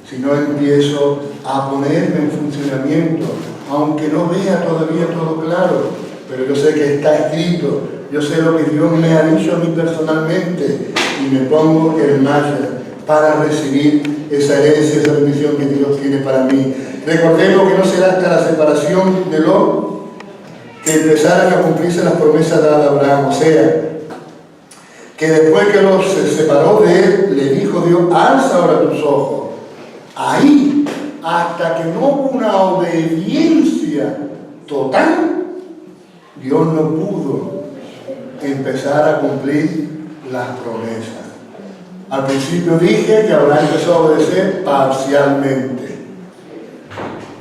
si no empiezo a ponerme en funcionamiento, aunque no vea todavía todo claro, pero yo sé que está escrito, yo sé lo que Dios me ha dicho a mí personalmente y me pongo en marcha para recibir esa herencia, esa bendición que Dios tiene para mí. Recordemos que no será hasta la separación de Lot que empezaran a cumplirse las promesas dadas a Abraham. O sea, que después que Lot se separó de él, le dijo Dios, alza ahora tus ojos. Ahí, hasta que no hubo una obediencia total, Dios no pudo empezar a cumplir las promesas. Al principio dije que Abraham empezó a obedecer parcialmente.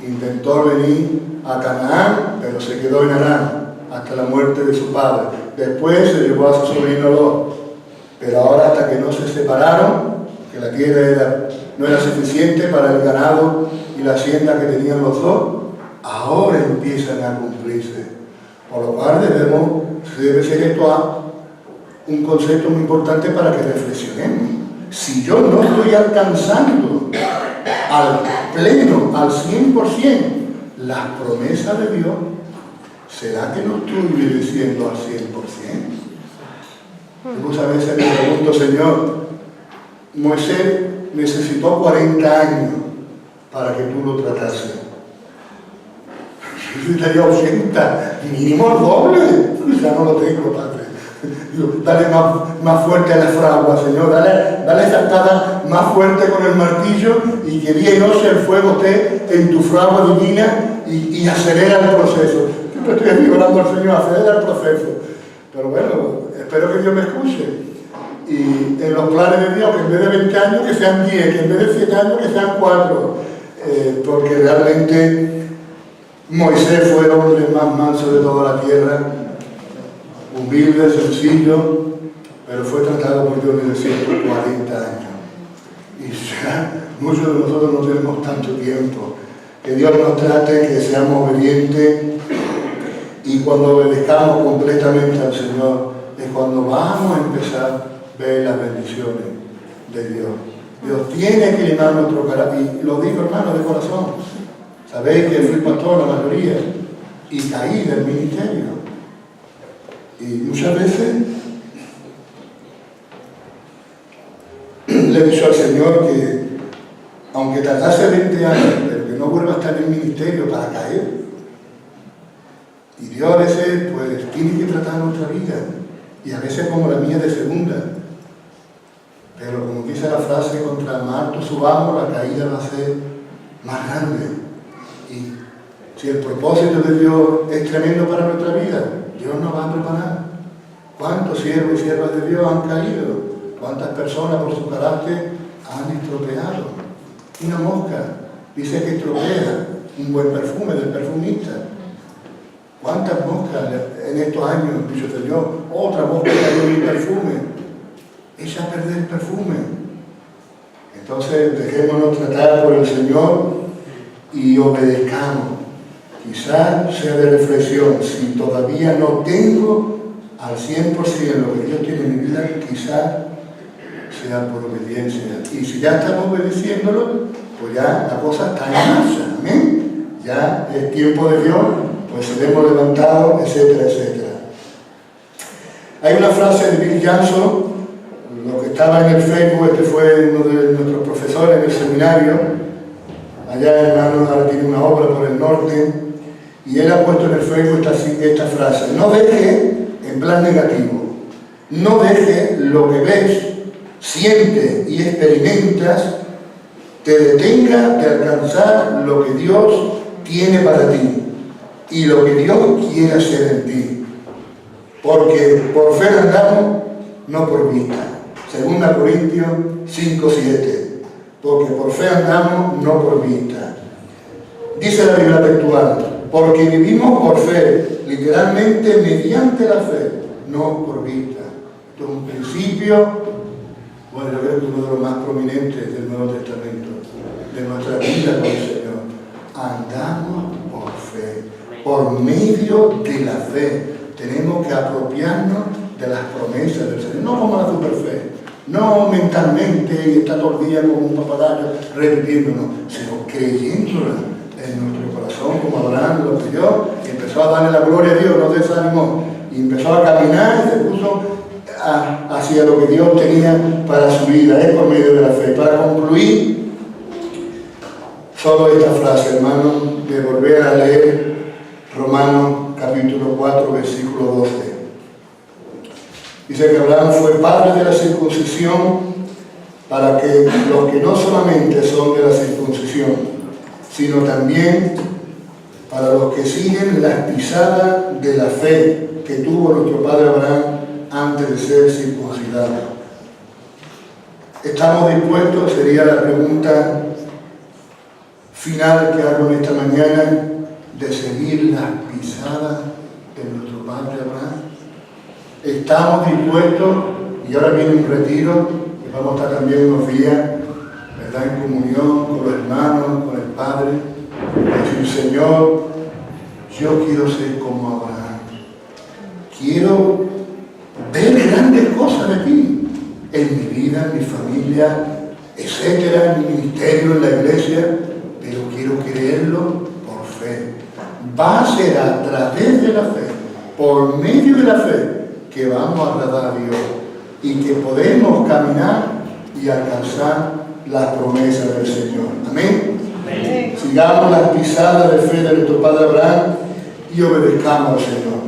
Intentó venir a Canaán, pero se quedó en Harán hasta la muerte de su padre. Después se llevó a su sobrino Lot. Pero ahora, hasta que no se separaron, que la tierra no era suficiente para el ganado y la hacienda que tenían los dos, ahora empiezan a cumplirse. Por lo cual debe ser esto un concepto muy importante para que reflexionemos. Si yo no estoy alcanzando al pleno, al 100%, las promesas de Dios, ¿será que no estoy obedeciendo al 100%? Yo muchas veces me pregunto, Señor, Moisés necesitó 40 años para que tú lo tratases. Yo necesitaría 80, mínimo el doble. Ya no lo tengo, Padre. Dale más fuerte a la fragua, Señor. Dale esa espada más fuerte con el martillo y que día y noche el fuego esté en tu fragua divina y acelera el proceso. Yo estoy aquí orando al Señor, acelera el proceso. Pero bueno, espero que Dios me escuche. Y en los planes de Dios, que en vez de 20 años, que sean 10, que en vez de 7 años, que sean 4. Porque realmente Moisés fue el hombre más manso de toda la tierra. Humilde, sencillo, pero fue tratado por Dios en el desierto 40 años. Y ya muchos de nosotros no tenemos tanto tiempo. Que Dios nos trate, que seamos obedientes, y cuando obedezcamos completamente al Señor, es cuando vamos a empezar a ver las bendiciones de Dios. Dios tiene que llenar nuestro carácter, y lo digo, hermano, de corazón. Sabéis que fui pastor la mayoría, y caí del ministerio. Y muchas veces le he dicho al Señor que, aunque tardase 20 años, pero que no vuelva a estar en el ministerio para caer. Y Dios a veces, pues, tiene que tratar nuestra vida, y a veces como la mía de segunda. Pero como dice la frase, contra el más alto subamos, la caída va a ser más grande. Y si el propósito de Dios es tremendo para nuestra vida, Dios nos va a preparar. ¿Cuántos siervos y siervas de Dios han caído? ¿Cuántas personas por su carácter han estropeado? Una mosca dice que estropea un buen perfume del perfumista. ¿Cuántas moscas en estos años, dicho el Señor, otra mosca cayó en mi perfume? Echa a perder el perfume. Entonces dejémonos tratar por el Señor y obedezcamos. Quizás sea de reflexión, si todavía no tengo al 100% lo que Dios tiene en mi vida, quizás sea por obediencia. Y si ya estamos obedeciéndolo, pues ya la cosa está en marcha. Amén. Ya es tiempo de Dios, pues seremos levantados, etcétera, etcétera. Hay una frase de Bill Johnson, lo que estaba en el Facebook, este fue uno de nuestros profesores en el seminario, allá hermano, ahora tiene una obra por el norte, y él ha puesto en el Facebook esta frase: no deje, en plan negativo, no deje lo que ves, sientes y experimentas te detenga de alcanzar lo que Dios tiene para ti y lo que Dios quiere hacer en ti. Porque por fe andamos, no por vista. 2 Corintios 5:7. Porque por fe andamos, no por vista. Dice la Biblia textual: porque vivimos por fe, literalmente mediante la fe, no por vista. Esto es un principio, bueno, yo creo que uno de los más prominentes del Nuevo Testamento, de nuestra vida con el Señor. Andamos por fe, por medio de la fe. Tenemos que apropiarnos de las promesas del Señor, no como la superfe, no mentalmente y estar todo el día como un papagayo repitiéndonos, sino creyéndola en nuestro corazón, como Abraham lo creyó, y empezó a darle la gloria a Dios, no desanimó, y empezó a caminar y se puso hacia lo que Dios tenía para su vida, es por medio de la fe. Para concluir, solo esta frase, hermano, de volver a leer Romanos capítulo 4, versículo 12. Dice que Abraham fue padre de la circuncisión para que los que no solamente son de la circuncisión, sino también para los que siguen las pisadas de la fe que tuvo nuestro padre Abraham antes de ser circuncidado. ¿Estamos dispuestos? Sería la pregunta final que hago en esta mañana, de seguir las pisadas de nuestro padre Abraham. ¿Estamos dispuestos? Y ahora viene un retiro y vamos a estar también unos días, ¿verdad?, en comunión con los hermanos, con el Padre, decir: Señor, yo quiero ser como Abraham, quiero ver grandes cosas de ti en mi vida, en mi familia, etcétera, en mi ministerio, en la iglesia, pero quiero creerlo por fe. Va a ser a través de la fe, por medio de la fe, que vamos a agradar a Dios. y que podemos caminar y alcanzar las promesas del Señor. Amén. Amén. Sigamos las pisadas de fe de nuestro Padre Abraham y obedezcamos al Señor.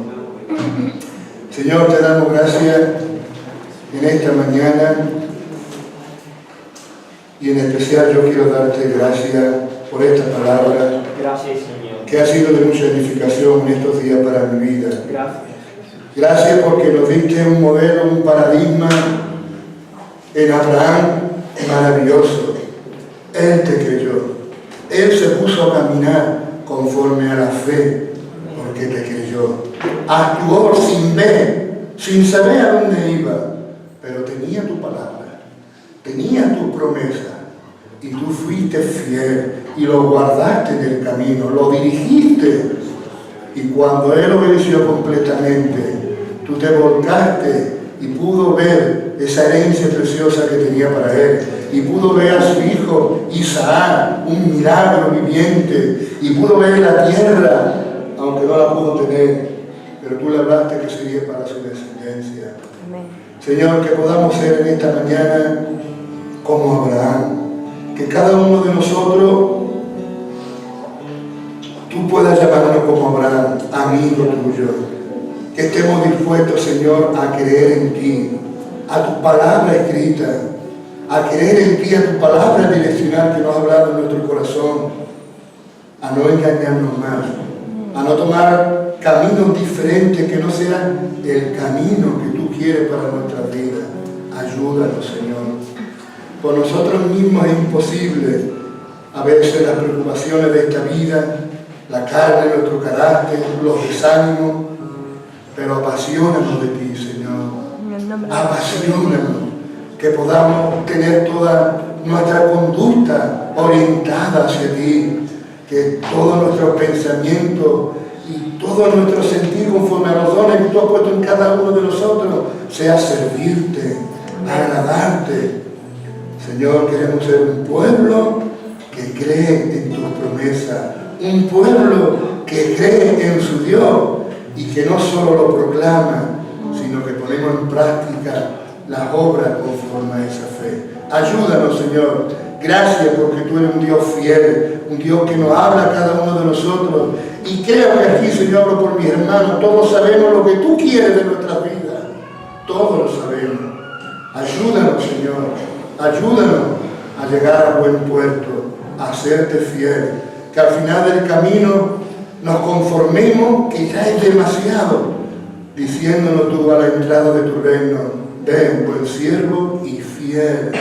Señor, te damos gracias en esta mañana y en especial yo quiero darte gracias por esta palabra. Gracias, Señor. Que ha sido de mucha edificación en estos días para mi vida. Gracias. Gracias porque nos diste un modelo, un paradigma en Abraham maravilloso. Él te creyó. Él se puso a caminar conforme a la fe porque te creyó. Actuó sin ver, sin saber a dónde iba, pero tenía tu palabra, tenía tu promesa y tú fuiste fiel y lo guardaste en el camino, lo dirigiste y cuando él obedeció completamente, tú te volcaste y pudo ver esa herencia preciosa que tenía para él y pudo ver a su hijo Isaac, un milagro viviente, y pudo ver la tierra, aunque no la pudo tener, pero tú le hablaste que sería para su descendencia. Amén. Señor, que podamos ser en esta mañana como Abraham, que cada uno de nosotros tú puedas llamarnos como Abraham, amigo tuyo, que estemos dispuestos, Señor, a creer en ti, a tu palabra escrita, a creer en ti, a tu palabra direccional que nos ha hablado en nuestro corazón, a no engañarnos más, a no tomar caminos diferentes que no sean el camino que tú quieres para nuestra vida. Ayúdanos, Señor. Por nosotros mismos es imposible a veces las preocupaciones de esta vida, la carne, nuestro carácter, los desánimos, pero apasionanos de ti, Señor. Apasionanos, que podamos tener toda nuestra conducta orientada hacia ti, que todos nuestros pensamientos y todo nuestro sentir conforme a los dones que tú has puesto en cada uno de nosotros sea servirte, agradarte. Señor, queremos ser un pueblo que cree en tus promesas, un pueblo que cree en su Dios y que no solo lo proclama, sino que ponemos en práctica las obras conforme a esa fe. Ayúdanos, Señor. Gracias porque tú eres un Dios fiel, un Dios que nos habla a cada uno de nosotros. Y creo que aquí, Señor, hablo por mis hermanos, todos sabemos lo que tú quieres de nuestra vida. Todos lo sabemos. Ayúdanos, Señor. Ayúdanos a llegar a buen puerto, a serte fiel. Que al final del camino nos conformemos que ya es demasiado, diciéndonos tú a la entrada de tu reino: ven, buen siervo y fiel.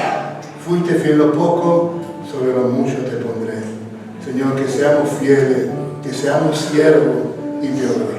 Fuiste fiel lo poco, sobre lo mucho te pondré. Señor, que seamos fieles, que seamos siervos y te obedezcamos.